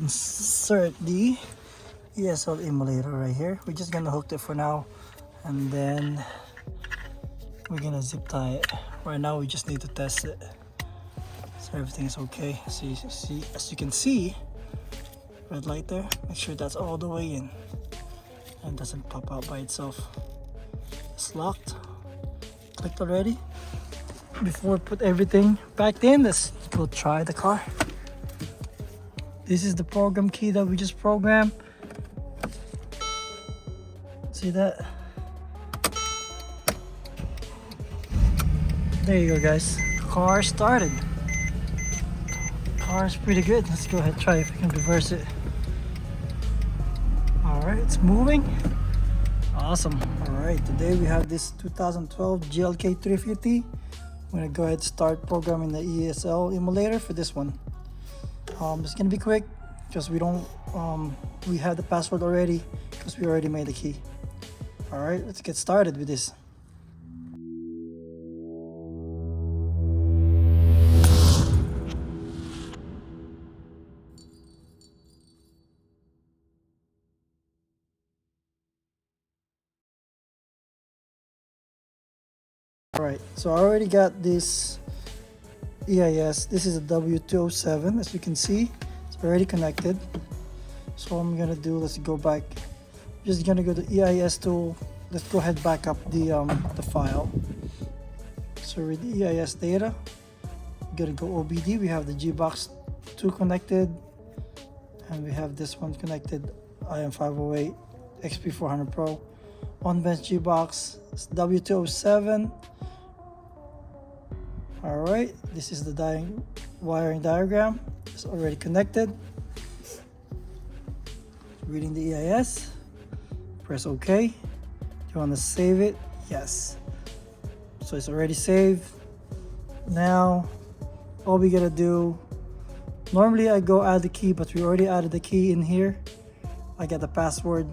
Insert the ESL emulator right here. We're just gonna hook it for now, and then we're gonna zip tie it. Right now we just need to test it so everything is okay. So as you can see, red light there, make sure that's all the way in and doesn't pop out by itself. It's locked, clicked already. Before we put everything back in, let's go try the car. This is the program key that we just programmed. See that? There you go, guys. Car started. Car's pretty good. Let's go ahead and try if we can reverse it. Alright, it's moving. Awesome. Alright, today we have this 2012 GLK 350. I'm gonna go ahead and start programming the ESL emulator for this one. It's gonna be quick because we have the password already because we already made the key. Alright, let's get started with this. Alright, so I already got this EIS. This is a W207, as you can see. It's already connected. So what I'm gonna do, let's go back. Just gonna go to EIS tool. Let's go ahead back up the file. So with the EIS data, we're gonna go OBD. We have the Gbox 2 connected, and we have this one connected, IM508 XP400 Pro. On bench Gbox, it's W207. Alright, this is the wiring diagram. It's already connected. Reading the EIS. Press OK. Do you want to save it? Yes. So it's already saved. Now, all we gotta do, normally I go add the key, but we already added the key in here. I got the password.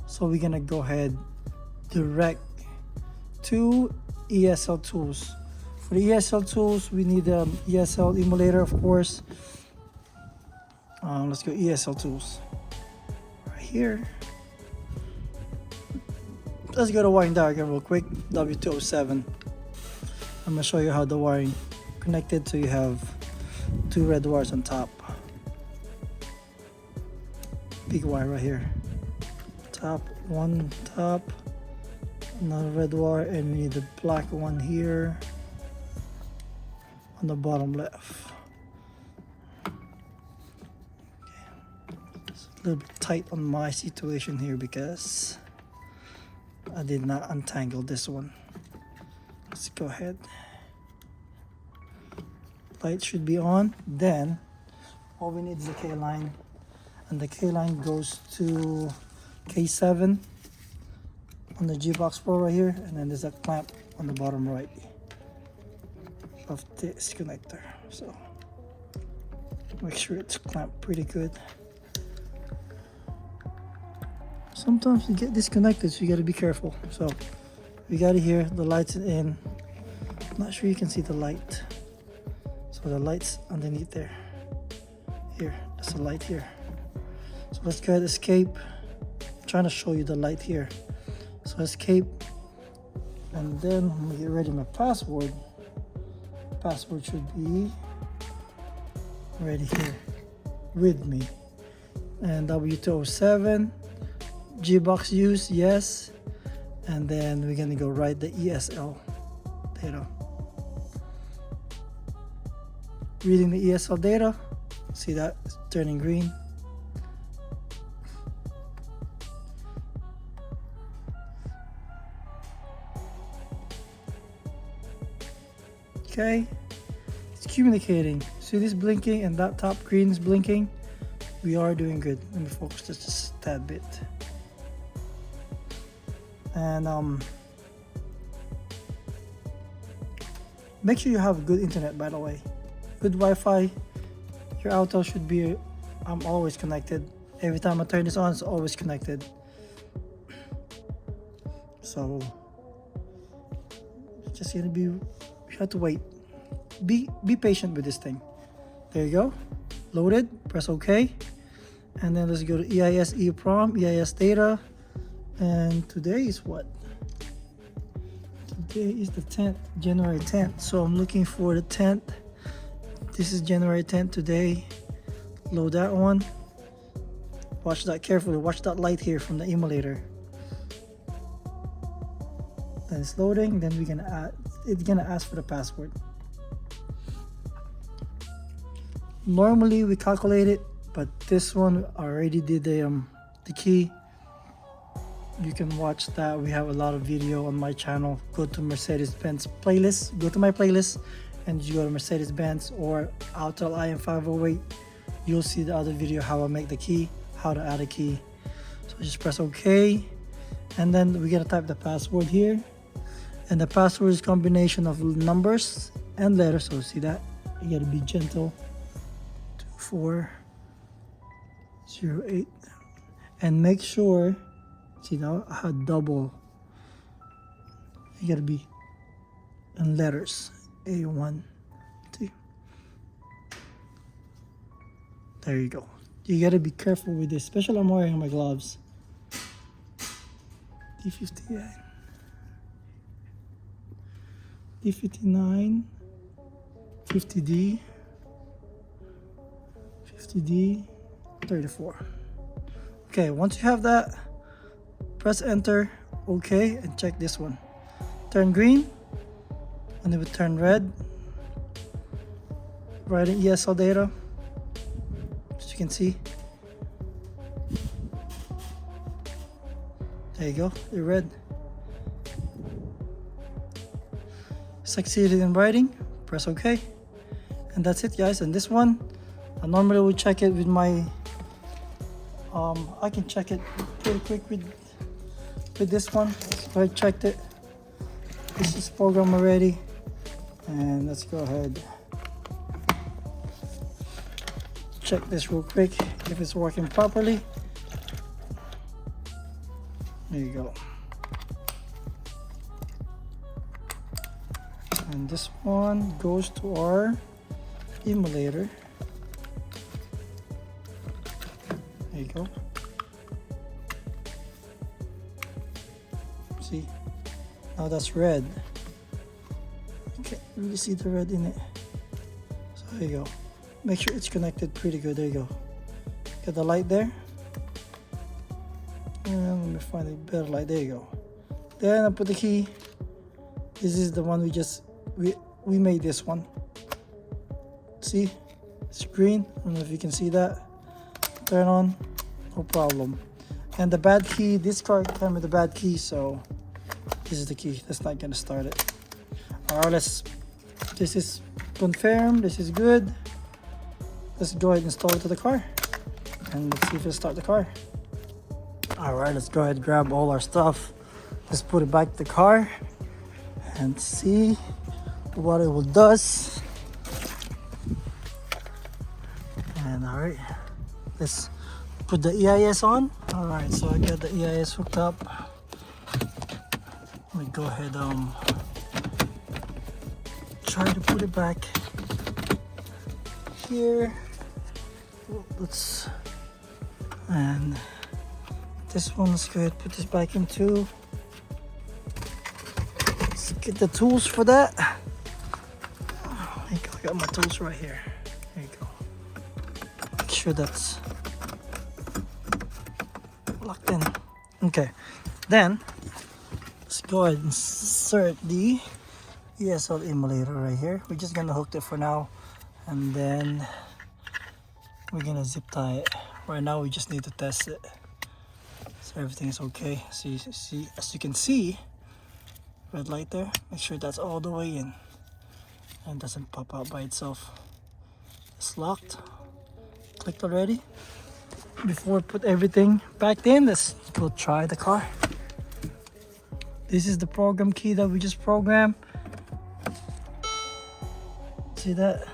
So we're gonna go ahead, direct to ESL tools. For the ESL tools, we need the ESL emulator, of course. Let's go ESL tools. Right here. Let's go to wiring diagram real quick. W207. I'm gonna show you how the wiring connected. So you have two red wires on top. Big wire right here. One top, another red wire, and we need the black one here on the bottom left. Okay. It's a little bit tight on my situation here because I did not untangle this one. Let's go ahead. Light should be on. Then all we need is the K line, and the K line goes to K7 on the Gbox Pro right here, and then there's a clamp on the bottom right of this connector. So make sure it's clamped pretty good. Sometimes you get disconnected, so you got to be careful. So we got it here. The light's in. I'm not sure you can see the light. So the light's underneath there. Here, there's a light here. So let's go ahead, escape. I'm trying to show you the light here. So escape, and then I'm gonna get ready my password. Password should be ready here with me. And W207, Gbox use, yes. And then we're gonna go write the ESL data. Reading the ESL data, see that it's turning green. Okay, it's communicating. See this blinking and that top green is blinking? We are doing good. Let me focus this just a tad bit. And make sure you have good internet, by the way. Good Wi-Fi. Your Autel should be, I'm always connected. Every time I turn this on, it's always connected. So it's just gonna be, you have to wait. Be patient with this thing. There you go. Loaded. Press OK. And then let's go to EIS EEPROM, EIS data. And today is what? Today is the 10th, January 10th. So I'm looking for the 10th. This is January 10th today. Load that one. Watch that carefully. Watch that light here from the emulator. Then it's loading. Then we're gonna add. It's gonna ask for the password. Normally we calculate it, but this one already did the key. You can watch that. We have a lot of video on my channel. Go to Mercedes Benz playlist. Go to my playlist, and you go to Mercedes Benz or Autel IM508. You'll see the other video how I make the key, how to add a key. So just press OK, and then we're gonna type the password here. And the password is a combination of numbers and letters. So see that? You gotta be gentle. 2408, and make sure, see now I had double. You gotta be in letters. A1 T. There you go. You gotta be careful with this, especially I'm wearing my gloves. D59, D59, 50D, 50D, 34. Okay, once you have that, press enter, OK, and check this one. Turn green, and it will turn red. Writing ESL data, as you can see. There you go, they're red. Succeeded in writing, press OK. And that's it, guys. And this one, I normally will check it with my, I can check it pretty quick with this one. So I checked it. This is programmed already. And let's go ahead. Check this real quick if it's working properly. There you go. And this one goes to our emulator. There you go. See? Now that's red. You can't really see the red in it. So there you go. Make sure it's connected pretty good. There you go. Got the light there. And let me find a better light. There you go. Then I put the key. This is the one we made this one. See? It's green. I don't know if you can see that. Turn on. No problem. And the bad key, this car came with the bad key, so this is the key. That's not gonna start it. Alright, this is confirmed. This is good. Let's go ahead and install it to the car. And let's see if it'll start the car. Alright, let's go ahead and grab all our stuff. Let's put it back to the car and see what it will does. And alright, let's put the EIS on. Alright, so I got the EIS hooked up. Let me go ahead try to put it back here. And this one, let's go ahead and put this back in too. Let's get the tools for that. There you go, I got my tools right here. There you go. Make sure that's locked in. Okay, then let's go ahead and insert the ESL emulator right here. We're just gonna hook it for now, and then we're gonna zip tie it. Right now we just need to test it, so everything is okay. So as you can see, red light there. Make sure that's all the way in and doesn't pop out by itself. It's locked. Clicked already. Before we put everything back in, let's go try the car. This is the program key that we just programmed. See that?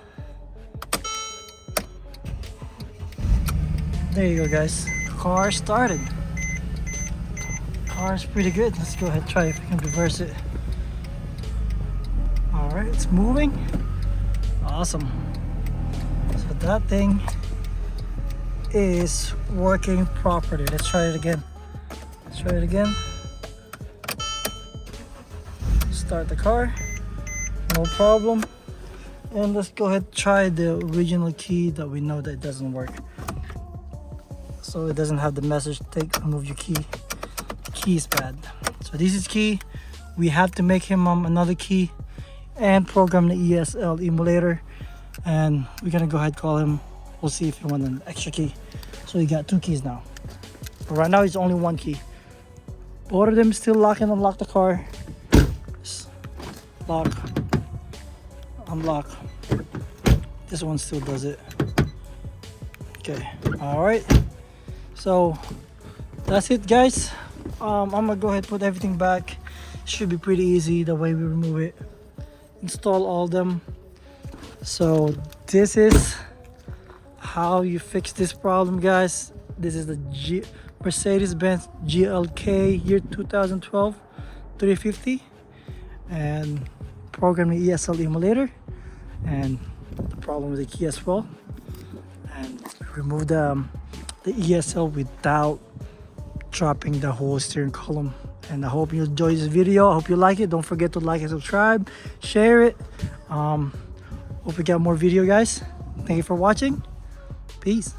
There you go, guys. Car started. Car is pretty good. Let's go ahead and try if we can reverse it. Alright, it's moving. Awesome. So that thing is working properly. Let's try it again. Let's try it again. Start the car, no problem. And let's go ahead and try the original key that we know that it doesn't work. So it doesn't have the message, remove your key. The key is bad. So this is key. We have to make him another key and program the ESL emulator. And we're gonna go ahead and call him. We'll see if he wants an extra key. So he got 2 keys now. But right now it's only 1 key. Both of them still lock and unlock the car. Just lock, unlock. This one still does it. Okay, all right. So that's it, guys. I'm gonna go ahead and put everything back. Should be pretty easy the way we remove it. Install all of them. So this is how you fix this problem, guys. This is the Mercedes Benz GLK year 2012 350, and program the ESL emulator, and the problem with the key as well, and remove the ESL without dropping the whole steering column. And I hope you enjoy this video. I hope you like it. Don't forget to like and subscribe, share it. Hope we got more video, guys. Thank you for watching. Peace.